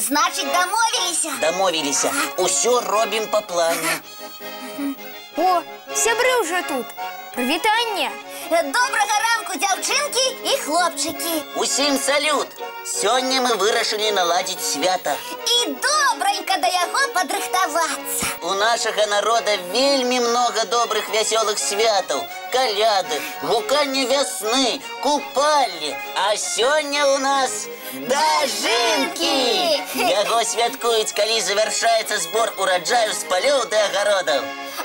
Значить, домовилися? Домовилися. Усё робім по плану. О, сябры вже тут. Привітання. Доброго ранку, дівчинки і хлопчики. Усім салют. Сёння мы вырашылі наладзіць свята. І добренько до яго падрыхтавацца. У нашага народа вельмі много добрых вясёлых святаў. Каляды, гуканне вясны, купальні. А сёння у нас дажынкі. Яго святкуюць, калі завяршаецца збор ураджаю з палёў ды агародаў.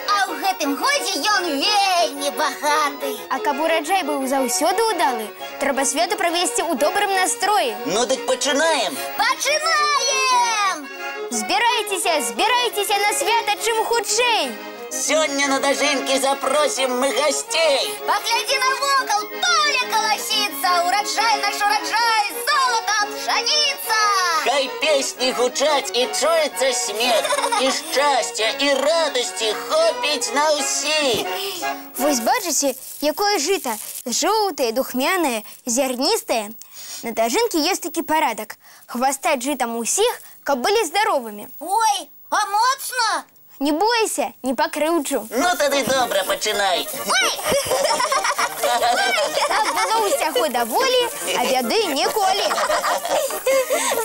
А ў гэтым годзе ён вельмі багаты. А каб ураджай быў заўсёды ўдалы, трэба свята правесці ў добрым настроі. Ну дык пачынаем. Пачынаем! Збірайцеся на свята чым хутчэй. Сёння на дажынкі запросім мы гасцей. Паглядзі навокал, поле каласіцца, ураджай наш ураджай, золото, пшаніца. Хай песні гучаць і чуецца смех, і шчасця, і радасці хопіць на ўсіх. Вось бачыце, якое жыта, жоўтае, духмянае, зярністае. На дажынкі ёсць такі парадак хвастаць жытам усіх, каб былі здаровымі. Ой, а моцна? Не бойся, не пакрыўджу. Ну тады добра, пачынай. Так было ўсяго даволі, а бяды ніколі.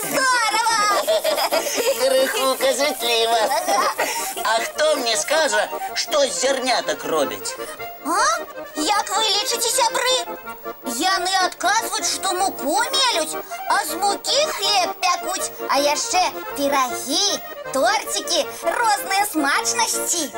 Здорово! Крыху казатліва. А хто мне скажа, што з зярнятак робяць? А? Як вы лічыце, сябры? Яны адказваюць, што муку мелюць, а з мукі хлеб пякуць, а яшчэ пірагі, тортики, розныя смачнасці.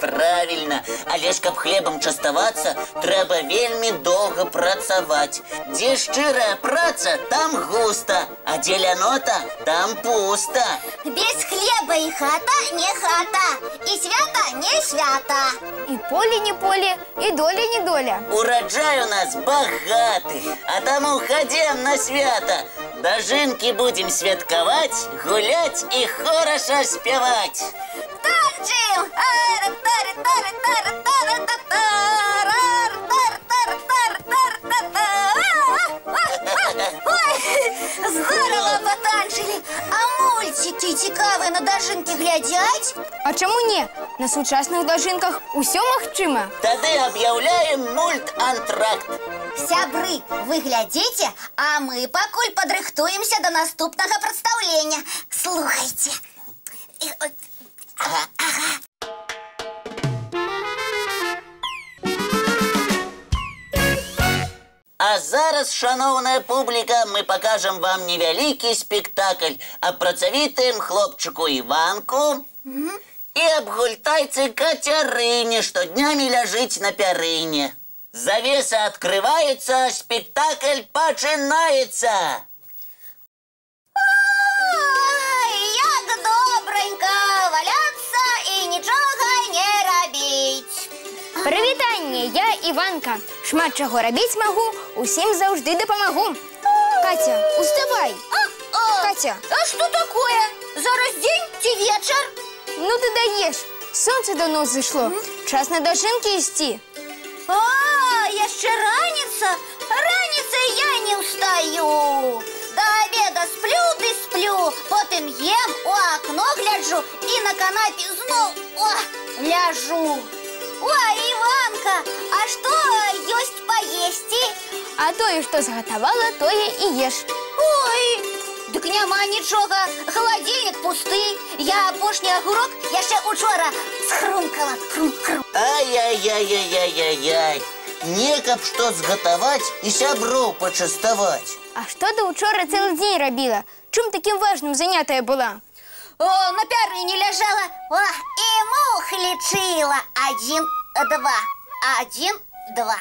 Правильно. Але ж каб хлебам частавацца, трэба вельмі доўга працаваць. Дзе шчырая праца, там густа, а дзе лянота, там пуста. Без хлеба і хата не хата, і свята не свята. І поле не поле, і доля не доля. Ураджай у нас багаты, а таму хадзем на свята. Дажынкі будзем святкаваць, гуляць і хораша спяваць. Танчым! Ой, здорово потанчили! А мультики цікаві на дажынкі глядзяць? А чаму не? На сучасных дажынках усё магчыма. Тады аб'яўляем мульт-антракт. Сябры, вы глядзіце, а мы пакуль падрыхтуемся до наступнага прадстаўлення. Слухайце. А зараз, шановная публіка, мы пакажам вам невялікі спектакль аб працавітым хлопчыку Іванку і аб гультайцы Кацярыне, што днямі ляжыць на пярыне. Завеса открывается, спектакль пачынаецца. Ой, як добренько валяцца і нічога не рабіць. Прывітанне, я Іванка. Шмат чаго рабіць магу, усім заўжды дапамагу. Катя, уставай. Катя. А што такое? Зараз дзень ці вечар? Ну ты даеш. Сонце давно зайшло. Час на дажынкі ісці. А, яшчэ раніца? Раніцай я не ўстаю. До обеда сплю ды сплю, потым ем, у акно гляджу і на канапе зноў ляжу. Ой, Іванка, а што ёсць паесці? А тое, што згатавала, тое і еш. Ой, дык няма нічога, халадзільнік пусты. Я апошні агурок яшчэ учора схрумкала. Ай-яй-яй-яй-яй-яй. Не каб што згатаваць і сяброў пачаставаць. А што ты учора цэлы дзень рабіла? Чым такім важным занятая была? О, на пярыне ляжала, і мух лічыла. 1, 2, 1, 2.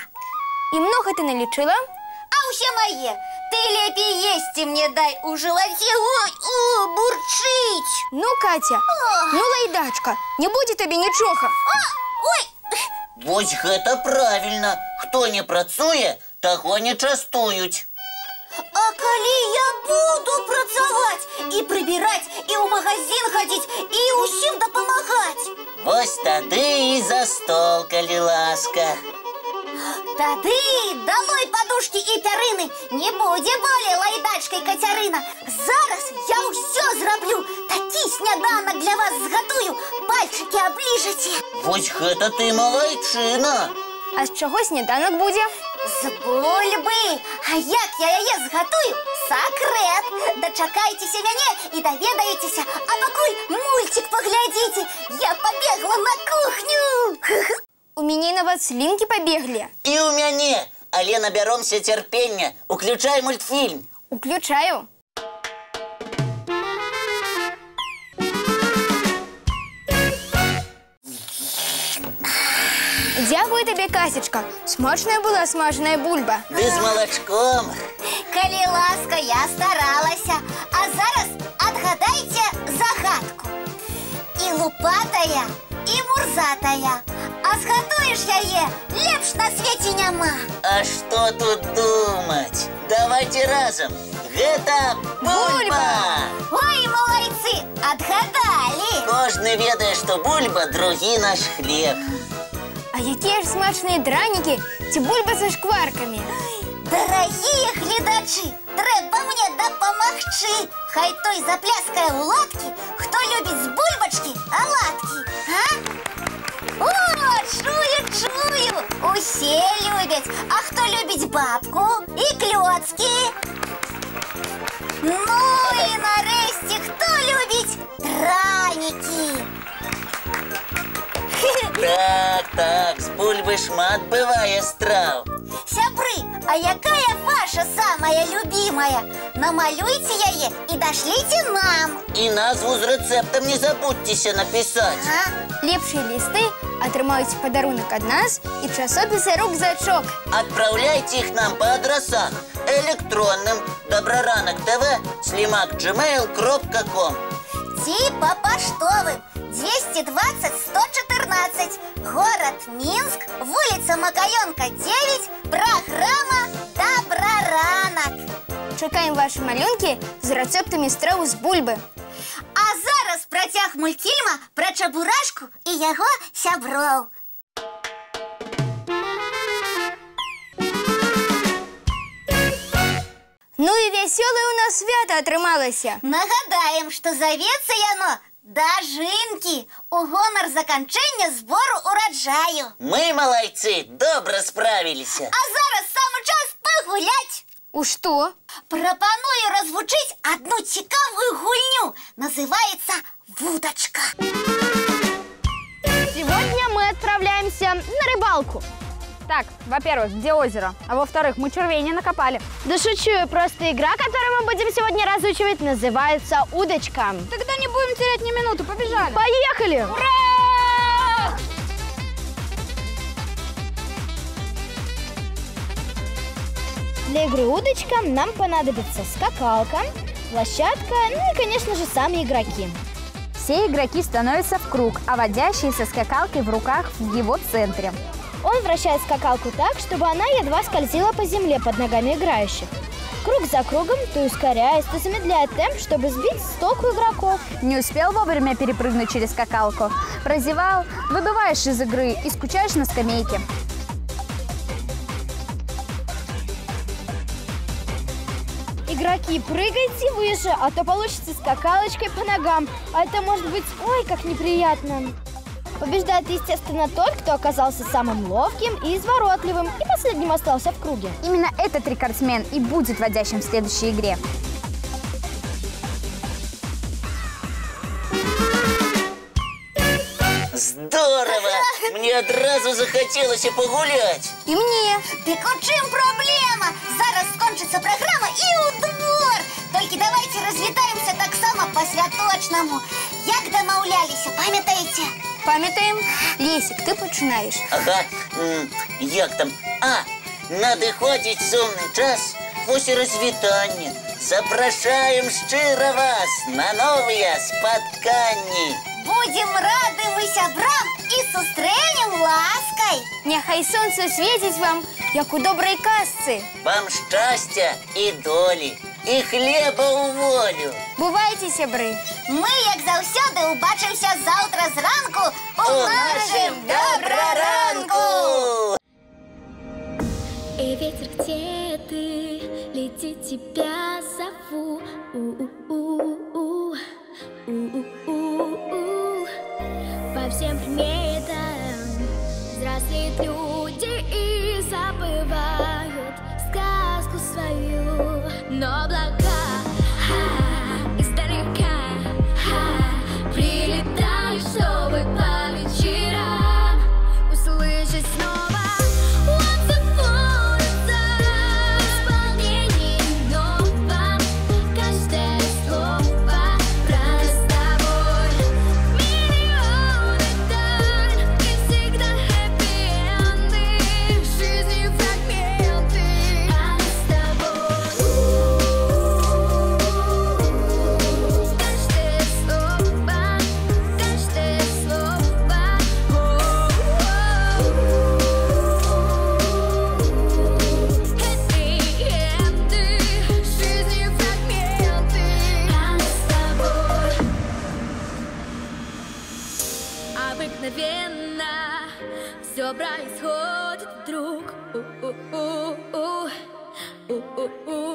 І много ты налічыла? А ўсе мае. Ты лепей есці мне дай у жываце. Ой, бурчыць. Ну, Катя, ну, лайдачка, не будзе табе нічога. Ой. Вось гэта правільна. Хто не працуе, таго не частуюць. А калі я буду працаваць і прыбіраць, і ў магазин хадзіць, і ўсім дапамагаць? Вось тады і за стол, калі ласка. Тады долой подушки і пярыны. Не будзе болей лайдачкай Кацярына. Зараз я ўсё зраблю. сняданок для вас зготую, пальчики оближете. Вось гэта ты малайчына. А з чого сніданок буде? З бульби. А як я яе зготую? Секрет. Дочакайтеся мяне і даведаецеся. А пакуль мультик поглядзіце. Я побегла на кухню. У мяне нават слінкі пабеглі. І у мяне. Але набяромся цярпення. Уключай мультфільм. Уключаю. Дякую табе, Касечка. Смачная была смажаная бульба. Ды з малачком. Калі ласка, я старалася. А зараз адгадайце загадку. І лупатая, і мурзатая. А згатуеш яе лепш на свеце няма. А што тут думаць? Давайте разам. Гэта бульба! Ой, малайцы, адгадалі. Кожны ведае, што бульба другі наш хлеб. А якія ж смачныя дранікі ці бульба са шкваркамі. Дарагія гледачы, трэба мне дапамагчы. Хай той запляскае ў ладкі, хто любіць з бульбачкі аладкі. А? О, чую. Усе любяць. А хто любіць бабку і клёцкі? Ну і нарэшце, хто любіць дранікі? Так, з бульбы шмат бывае страў. Сябры, а якая ваша самая любимая? Намалюйте яе і дашліце нам. І назву з рэцэптам не забудьцеся напісаць. Лепшыя лісты атрымаюць падарунак ад нас і часопісы «Рюкзачок». Адпраўляйце іх нам па адрасах электронным dobraranok.tv@gmail.com Ці па паштовым 220 114, город Минск, вуліца Макаёнка 9, праграма «Добраранак». Чакаем ваши малюнкі з рэцэптамі страў з бульбы. А зараз працяг мультфільма пра Чабурашку і яго сяброў. Ну і вясёлае ў нас свята атрымалася. Нагадаем, што завецца яно «Дажынкі» у гонар заканчэння збору ураджаю. Мы, малайцы, добра справіліся. А зараз самы час пагуляць. У што? Прапаную развучыць одну цікавую гульню. Называется «Вудочка». Сегодня мы отправляемся на рыбалку. Так, во-первых, где озеро? А во-вторых, мы червей не накопали. Да шучу, просто игра, которую мы будем сегодня разучивать, называется «Удочка». Тогда не будем терять ни минуту, побежали. Поехали! Ура! Для игры «Удочка» нам понадобится скакалка, площадка, ну и, конечно же, сами игроки. Все игроки становятся в круг, а водящий со скакалкой в руках в его центре. Он вращает скакалку так, чтобы она едва скользила по земле под ногами играющих. Круг за кругом, то ускоряясь, то замедляя темп, чтобы сбить с толку игроков. Не успел вовремя перепрыгнуть через скакалку? Прозевал, выбываешь из игры и скучаешь на скамейке. Игроки, прыгайте выше, а то получится скакалочкой по ногам. А это может быть, ой, как неприятно. Побеждает, естественно, тот, кто оказался самым ловким и изворотливым, и последним остался в круге. Именно этот рекордсмен и будет водящим в следующей игре. Здорово! Мне одразу захотелося погулять. І мне. Дык у чым праблема? Зараз скончыцца праграма і ў двор. Толькі давайте развітаемся таксама па-святочнаму. Як дамаўляліся, памятаеце? Памятаем? Лесик, ты пачынаеш. Ага, як там? Надыходзіць сумны час, вось і развітанне. Запрашаем шчыра вас на новыя спатканні. Будем рады мы сябрам і сустрэнем ласкай. Няхай сонце свеціць вам, як у добрай казцы. Вам шчасця і долі, і хлеба ў волю. Бувайце, сябры. Мы, як заўсёды, убачымся заўтра зранку у нашым добраранку. И ветер, где ты? Лети, тебя зову. У-у-у-у. У-у-у. У-у-у.